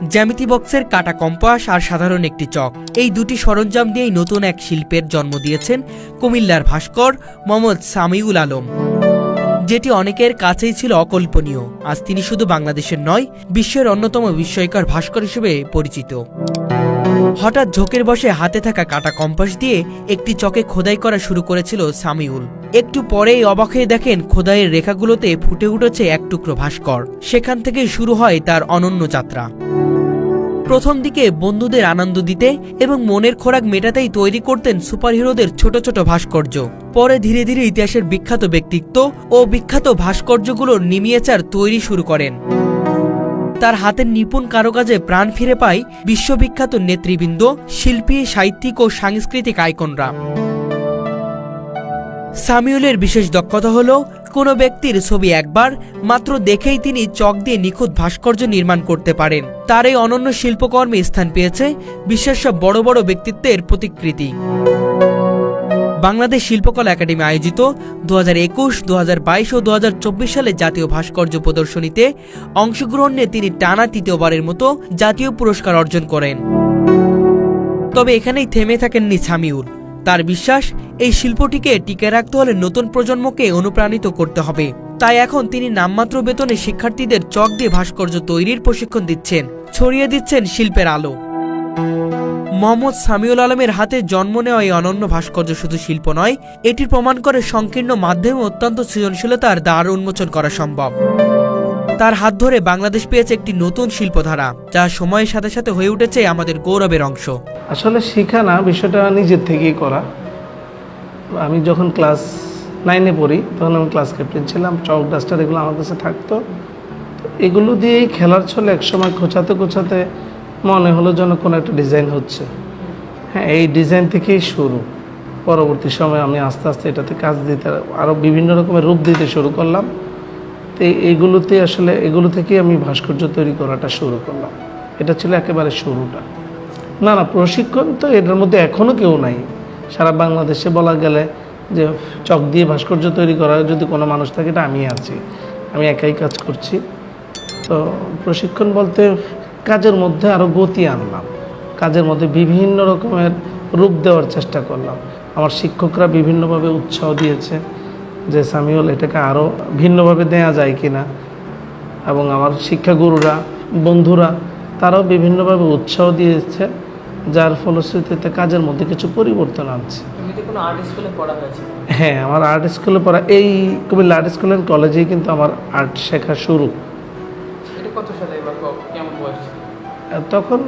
জ্যামিতি বক্সের কাটা কম্পাস আর সাধারণ একটি চক, এই দুটি সরঞ্জাম দিয়েই নতুন এক শিল্পের জন্ম দিয়েছেন কুমিল্লার ভাস্কর মোহাম্মদ সামিউল আলম, যেটি অনেকের কাছেই ছিল অকল্পনীয়। আজ তিনি শুধু বাংলাদেশের নয়, বিশ্বের অন্যতম বিস্ময়কর ভাস্কর হিসেবে পরিচিত। হঠাৎ ঝোঁকের বসে হাতে থাকা কাটা কম্পাস দিয়ে একটি চকে খোদাই করা শুরু করেছিল সামিউল। একটু পরেই অবাক হয়ে দেখেন খোদাইয়ের রেখাগুলোতে ফুটে উঠেছে এক টুকরো ভাস্কর। সেখান থেকেই শুরু হয় তার অনন্য যাত্রা। প্রথম দিকে বন্ধুদের আনন্দ দিতে এবং মনের খোরাক মেটাতেই তৈরি করতেন সুপারহিরোদের ছোট ছোট ভাস্কর্য। পরে ধীরে ধীরে ইতিহাসের বিখ্যাত ব্যক্তিত্ব ও বিখ্যাত ভাস্কর্যগুলোর মিনিয়েচার তৈরি শুরু করেন। তার হাতের নিপুণ কারুকাজে প্রাণ ফিরে পায় বিশ্ববিখ্যাত নেতৃবৃন্দ, শিল্পী, সাহিত্যিক ও সাংস্কৃতিক আইকনরা। সামিউলের বিশেষ দক্ষতা হল কোনো ব্যক্তির ছবি একবার মাত্র দেখেই তিনি চক দিয়ে নিখুঁত ভাস্কর্য নির্মাণ করতে পারেন। তার এই অনন্য শিল্পকর্মে স্থান পেয়েছে বিশ্বের সব বড় বড় ব্যক্তিত্বের প্রতিকৃতি। বাংলাদেশ শিল্পকলা একাডেমি আয়োজিত 2021, 2022 ও 2024 সালে জাতীয় ভাস্কর্য প্রদর্শনীতে অংশগ্রহণ নিয়ে তিনি টানা তৃতীয়বারের মতো জাতীয় পুরস্কার অর্জন করেন। তবে এখানেই থেমে থাকেননি সামিউল। তার বিশ্বাস, এই শিল্পটিকে টিকে রাখতে হলে নতুন প্রজন্মকে অনুপ্রাণিত করতে হবে। তাই এখন তিনি নামমাত্র বেতনে শিক্ষার্থীদের চক দিয়ে ভাস্কর্য তৈরির প্রশিক্ষণ দিচ্ছেন, ছড়িয়ে দিচ্ছেন শিল্পের আলো। মোহাম্মদ সামিউল আলমের হাতে জন্ম নেওয়া এই অনন্য ভাস্কর্য শুধু শিল্প নয়, এটির প্রমাণ করে সংকীর্ণ মাধ্যমে অত্যন্ত সৃজনশীলতার দ্বার উন্মোচন করা সম্ভব। তার হাত ধরে বাংলাদেশ পেয়েছে একটি নতুন শিল্পধারা, যা সময়ের সাথে সাথে হয়ে উঠেছে আমাদের গৌরবের অংশ। আসলে শেখা না, বিষয়টা নিজের থেকেই করা। আমি যখন ক্লাস 9-এ পড়ি তখন আমি ক্লাস ক্যাপ্টেন ছিলাম। চক ডাস্টার এগুলো আমার কাছে থাকতো। এগুলো দিয়েই খেলার ছলে একসময় খোঁচাতে খোঁচাতে মনে হলো যেন কোনো একটা ডিজাইন হচ্ছে। হ্যাঁ, এই ডিজাইন থেকেই শুরু। পরবর্তী সময়ে আমি আস্তে আস্তে এটাতে কাজ দিতে আরও বিভিন্ন রকমের রূপ দিতে শুরু করলাম। তো এইগুলোতে আসলে এগুলো থেকেই আমি ভাস্কর্য তৈরি করাটা শুরু করলাম। এটা ছিল একেবারে শুরুটা। না, প্রশিক্ষণ তো এটার মধ্যে এখনও কেউ নাই। সারা বাংলাদেশে বলা গেলে যে চক দিয়ে ভাস্কর্য তৈরি করার যদি কোনো মানুষ থাকে, এটা আমি আছি। আমি একাই কাজ করছি। তো প্রশিক্ষণ বলতে কাজের মধ্যে আরও গতি আনলাম, কাজের মধ্যে বিভিন্ন রকমের রূপ দেওয়ার চেষ্টা করলাম। আমার শিক্ষকরা বিভিন্নভাবে উৎসাহ দিয়েছে যে সামিউল, এটাকে আরও ভিন্নভাবে দেয়া যায় কিনা, এবং আমার শিক্ষাগুরুরা, বন্ধুরা, তারাও বিভিন্নভাবে উৎসাহ দিয়েছে, যার ফলশ্রুতিতে কাজের মধ্যে কিছু পরিবর্তন আনছে। হ্যাঁ, আমার আর্ট স্কুলে পড়া, এই কুমিল্লা আর্ট স্কুল অ্যান্ড কলেজেই কিন্তু আমার আর্ট শেখা শুরু। তখন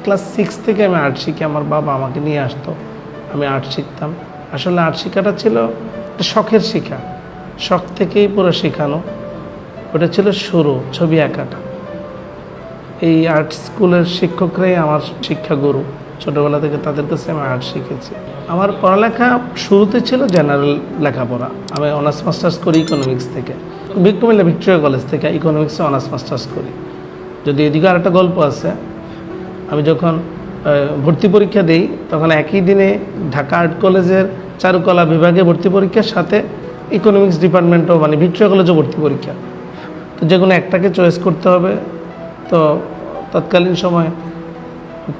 ক্লাস 6 থেকে আমি আর্ট শিখি। আমার বাবা আমাকে নিয়ে আসতো, আমি আর্ট শিখতাম। আসলে আর্ট শেখাটা ছিল একটা শখের শিখা, শখ থেকেই পুরো শেখানো। ওটা ছিল শুরু, ছবি আঁকাটা। এই আর্ট স্কুলের শিক্ষকরাই আমার শিক্ষাগুরু। ছোটোবেলা থেকে তাদের কাছে আমি আর্ট শিখেছি। আমার পড়ালেখা শুরুতে ছিল জেনারেল লেখাপড়া। আমি অনার্স মাস্টার্স করি ইকোনমিক্স থেকে, কুমিল্লা ভিক্টোরিয়া কলেজ থেকে ইকোনমিক্সে অনার্স মাস্টার্স করি। যদি এদিকে আরেকটা গল্প আছে, আমি যখন ভর্তি পরীক্ষা দিই তখন একই দিনে ঢাকা আর্ট কলেজের চারুকলা বিভাগে ভর্তি পরীক্ষার সাথে ইকোনমিক্স ডিপার্টমেন্টও, মানে ভিক্টোরিয়া কলেজও ভর্তি পরীক্ষা। তো যে কোনো একটাকে চয়েস করতে হবে। তো তৎকালীন সময়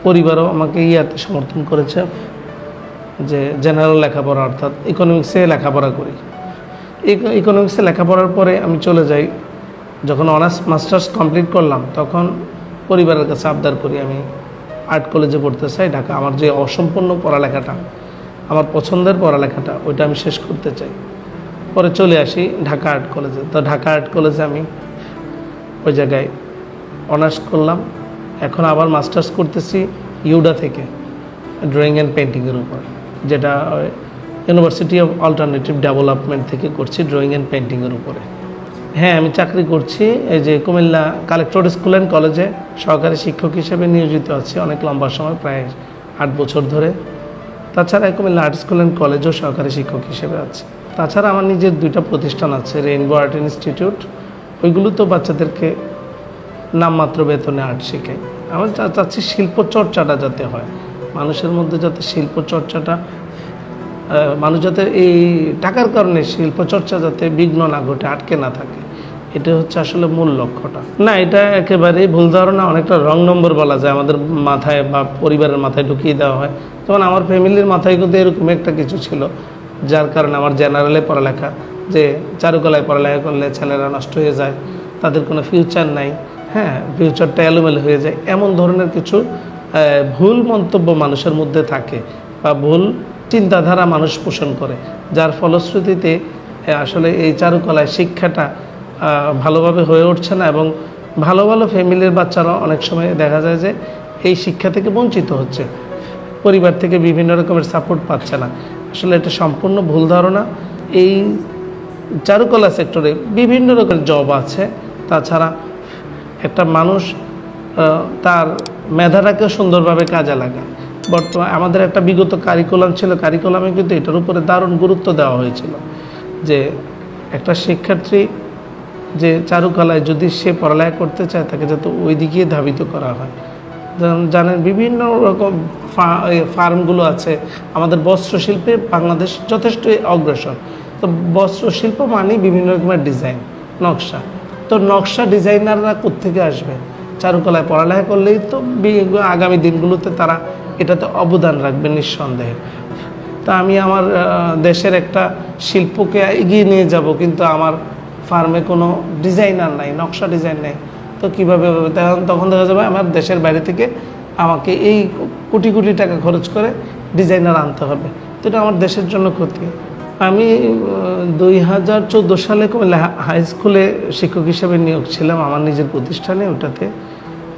পরিবারও আমাকে ইয়াতে সমর্থন করেছে যে জেনারেল লেখাপড়া, অর্থাৎ ইকোনমিক্সে লেখাপড়া করি। ইকোনমিক্সে লেখাপড়ার পরে আমি চলে যাই। যখন অনার্স মাস্টার্স কমপ্লিট করলাম তখন পরিবারের কাছে আবদার করি আমি আর্ট কলেজে পড়তে চাই ঢাকা। আমার যে অসম্পূর্ণ পড়ালেখাটা, আমার পছন্দের পড়ালেখাটা, ওইটা আমি শেষ করতে চাই। পরে চলে আসি ঢাকা আর্ট কলেজে। তো ঢাকা আর্ট কলেজে আমি ওই জায়গায় অনার্স করলাম। এখন আবার মাস্টার্স করতেছি ইউডা থেকে ড্রয়িং অ্যান্ড পেন্টিংয়ের উপর, যেটা ইউনিভার্সিটি অফ অল্টারনেটিভ ডেভেলপমেন্ট থেকে করছি, ড্রয়িং অ্যান্ড পেন্টিংয়ের উপরে। হ্যাঁ, আমি চাকরি করছি এই যে কুমিল্লা কালেক্টর স্কুল অ্যান্ড কলেজে সহকারী শিক্ষক হিসেবে নিয়োজিত আছি অনেক লম্বা সময়, প্রায় 8 বছর ধরে। তাছাড়া কুমিল্লা আর্ট স্কুল অ্যান্ড কলেজেও সহকারী শিক্ষক হিসেবে আছি। তাছাড়া আমার নিজের 2টা প্রতিষ্ঠান আছে, রেইনবো আর্ট ইনস্টিটিউট, ওইগুলো তো বাচ্চাদেরকে নামমাত্র বেতনে আর্ট শেখাই। আমি চাচ্ছি শিল্পচর্চাটা যাতে হয় মানুষের মধ্যে, যাতে শিল্পচর্চাটা, মানুষ যাতে এই টাকার কারণে শিল্পচর্চা যাতে বিঘ্ন না ঘটে, আটকে না থাকে, এটা হচ্ছে আসলে মূল লক্ষ্যটা। না, এটা একেবারেই ভুল ধারণা, অনেকটা রং নম্বর বলা যায় আমাদের মাথায় বা পরিবারের মাথায় ঢুকিয়ে দেওয়া হয়। তখন আমার ফ্যামিলির মাথায় কিন্তু এরকম একটা কিছু ছিল, যার কারণে আমার জেনারেলে পড়ালেখা, যে চারুকলায় পড়ালেখা করলে ছেলেরা নষ্ট হয়ে যায়, তাদের কোনো ফিউচার নাই, হ্যাঁ, ফিউচারটা এলোমেলো হয়ে যায়, এমন ধরনের কিছু ভুল মন্তব্য মানুষের মধ্যে থাকে বা ভুল চিন্তাধারা মানুষ পোষণ করে, যার ফলশ্রুতিতে আসলে এই চারুকলায় শিক্ষাটা ভালোভাবে হয়ে উঠছে না, এবং ভালো ভালো ফ্যামিলির বাচ্চারা অনেক সময় দেখা যায় যে এই শিক্ষা থেকে বঞ্চিত হচ্ছে, পরিবার থেকে বিভিন্ন রকমের সাপোর্ট পাচ্ছে না। আসলে এটা সম্পূর্ণ ভুল ধারণা। এই চারুকলা সেক্টরে বিভিন্ন রকমের জব আছে, তাছাড়া একটা মানুষ তার মেধাটাকে সুন্দরভাবে কাজে লাগায়। বর্তমানে আমাদের একটা বিগত কারিকুলাম ছিল, কারিকুলামে কিন্তু এটার উপরে দারুণ গুরুত্ব দেওয়া হয়েছিল যে একটা শিক্ষার্থী যে চারুকলায় যদি সে পড়ালেখা করতে চায়, তাকে যাতে ওই দিকে ধাবিত করা হয়। জানেন বিভিন্ন রকম ফার্মগুলো আছে আমাদের, বস্ত্রশিল্পে বাংলাদেশ যথেষ্ট অগ্রসর। তো বস্ত্রশিল্প মানে বিভিন্ন রকমের ডিজাইন, নকশা। তো নকশা ডিজাইনাররা কোত্থেকে আসবে? চারুকলায় পড়ালেখা করলেই তো আগামী দিনগুলোতে তারা এটাতে অবদান রাখবে নিঃসন্দেহে। তা আমি আমার দেশের একটা শিল্পকে এগিয়ে নিয়ে যাব, কিন্তু আমার ফার্মে কোনো ডিজাইনার নাই, নকশা ডিজাইন নেই, তো কীভাবে হবে? তখন দেখা যাবে আমার দেশের বাইরে থেকে আমাকে এই কোটি কোটি টাকা খরচ করে ডিজাইনার আনতে হবে, তো এটা আমার দেশের জন্য ক্ষতি। আমি 2014 সালে কুমিল্লা হাই স্কুলে শিক্ষক হিসেবে নিয়োগ ছিলাম আমার নিজের প্রতিষ্ঠানে, ওটাতে।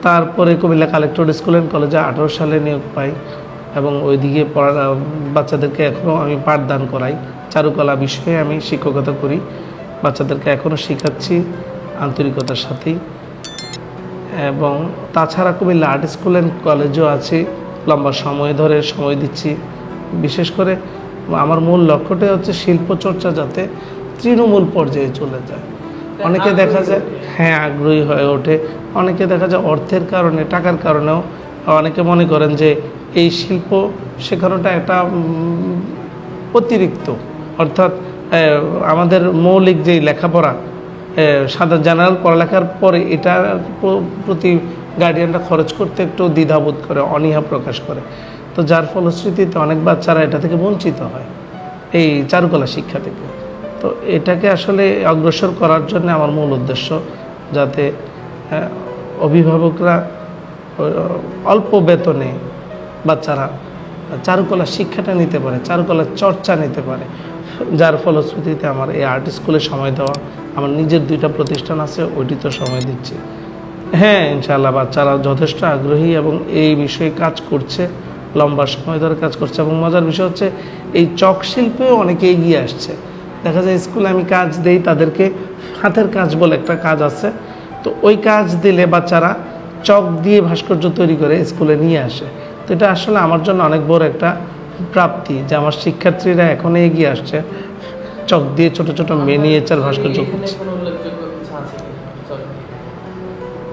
তারপরে কুমিল্লা কালেক্টর স্কুল অ্যান্ড কলেজে 18 সালে নিয়োগ পাই, এবং ওইদিকে বাচ্চাদেরকে এখনও আমি পাঠদান করাই, চারুকলা বিষয়ে আমি শিক্ষকতা করি, বাচ্চাদেরকে এখনও শেখাচ্ছি আন্তরিকতার সাথেই। এবং তাছাড়া কুমিল্লা আর্ট স্কুল অ্যান্ড কলেজও আছি, লম্বা সময় ধরে সময় দিচ্ছি। বিশেষ করে আমার মূল লক্ষ্যটাই হচ্ছে শিল্পচর্চা যাতে তৃণমূল পর্যায়ে চলে যায়। অনেকে দেখা যায় হ্যাঁ আগ্রহী হয়ে ওঠে, অনেকে দেখা যায় অর্থের কারণে, টাকার কারণেও অনেকে মনে করেন যে এই শিল্প শেখানোটা একটা অতিরিক্ত, অর্থাৎ আমাদের মৌলিক যেই লেখাপড়া সাধারণ জেনারেল পড়ালেখার পরে এটার প্রতি গার্ডিয়ানরা খরচ করতে একটু দ্বিধাবোধ করে, অনীহা প্রকাশ করে। তো যার ফলশ্রুতিতে অনেক বাচ্চারা এটা থেকে বঞ্চিত হয়, এই চারুকলা শিক্ষা থেকে। তো এটাকে আসলে অগ্রসর করার জন্য আমার মূল উদ্দেশ্য, যাতে অভিভাবকরা অল্প বেতনে বাচ্চারা চারুকলা শিক্ষাটা নিতে পারে, চারুকলার চর্চা নিতে পারে। যার ফলশ্রুতিতে আমার এই আর্ট স্কুলে সময় দেওয়া, আমার নিজের 2টা প্রতিষ্ঠান আছে, ওইটিতে সময় দিচ্ছি। হ্যাঁ, ইনশাআল্লাহ বাচ্চারা যথেষ্ট আগ্রহী এবং এই বিষয়ে কাজ করছে, লম্বা সময় ধরে কাজ করছে। এবং মজার বিষয় হচ্ছে এই চক শিল্পেও অনেকে এগিয়ে আসছে। দেখা যায় স্কুলে আমি কাজ দেই তাদেরকে, হাতের কাজ বলে একটা কাজ আছে, তো ওই কাজ দিলে বাচ্চারা চক দিয়ে ভাস্কর্য তৈরি করে স্কুলে নিয়ে আসে। তো এটা আসলে আমার জন্য অনেক বড় একটা প্রাপ্তি যে আমার শিক্ষার্থীরা এখনো এগিয়ে আসছে, চক দিয়ে ছোট ছোট মিনিয়েচার ভাস্কর্য করছে।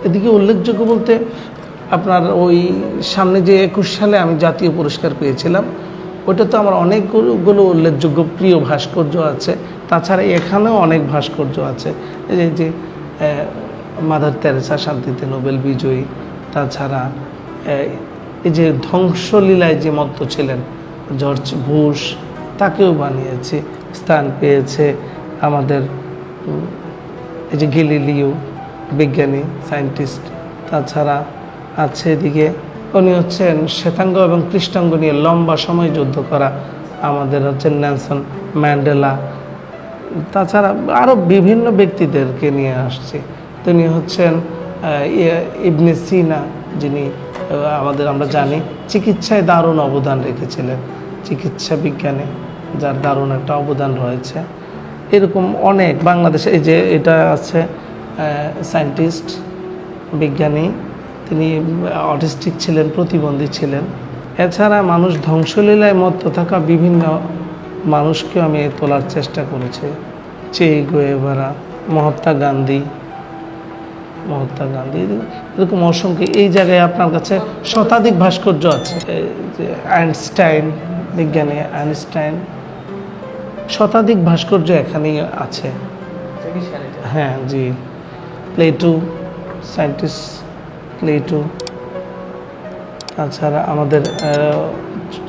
এদিকে উল্লেখযোগ্য বলতে আপনার ওই সামনে যে 21 সালে আমি জাতীয় পুরস্কার পেয়েছিলাম, ওটা তো আমার অনেকগুলো উল্লেখযোগ্য প্রিয় ভাস্কর্য আছে। তাছাড়া এখানেও অনেক ভাস্কর্য আছে, এই যে মাদার তেরেসা শান্তিতে নোবেল বিজয়ী, তাছাড়া এই যে ধ্বংসলীলায় যে মত্ত ছিলেন জর্জ বুশ, তাকেও বানিয়েছি, স্থান পেয়েছে। আমাদের এই যে গ্যালিলিও বিজ্ঞানী, সায়েন্টিস্ট, তাছাড়া আছে এদিকে উনি হচ্ছেন শ্বেতাঙ্গ এবং কৃষ্ণাঙ্গ নিয়ে লম্বা সময় যুদ্ধ করা, আমাদের হচ্ছেন নেলসন ম্যান্ডেলা। তাছাড়া আরও বিভিন্ন ব্যক্তিদেরকে নিয়ে আসছি। তিনি হচ্ছেন ইবনে সিনা, যিনি আমরা জানি চিকিৎসায় দারুণ অবদান রেখেছিলেন, চিকিৎসা বিজ্ঞানে যার দারুণ একটা অবদান রয়েছে। এরকম অনেক বাংলাদেশে এই যে এটা আছে সায়েন্টিস্ট, বিজ্ঞানী, তিনি অটিস্টিক ছিলেন, প্রতিবন্ধী ছিলেন। এছাড়া মানুষ ধ্বংসলীলায় মত্ত থাকা বিভিন্ন মানুষকে আমি তোলার চেষ্টা করেছি, চে গুয়েভারা, মহাত্মা গান্ধী, এরকম অসংখ্য। এই জায়গায় আপনার কাছে শতাধিক ভাস্কর্য আছে, আইনস্টাইন, বিজ্ঞানী আইনস্টাইন, শতাধিক ভাস্কর্য এখানেই আছে। ম্যাজিশিয়ান এটা। হ্যাঁ জি, প্লেটো, সায়েন্টিস্ট প্লেটো। তাছাড়া আমাদের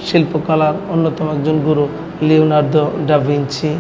শিল্পকলার অন্যতম একজন গুরু লিওনার্দো ডা ভিঞ্চি।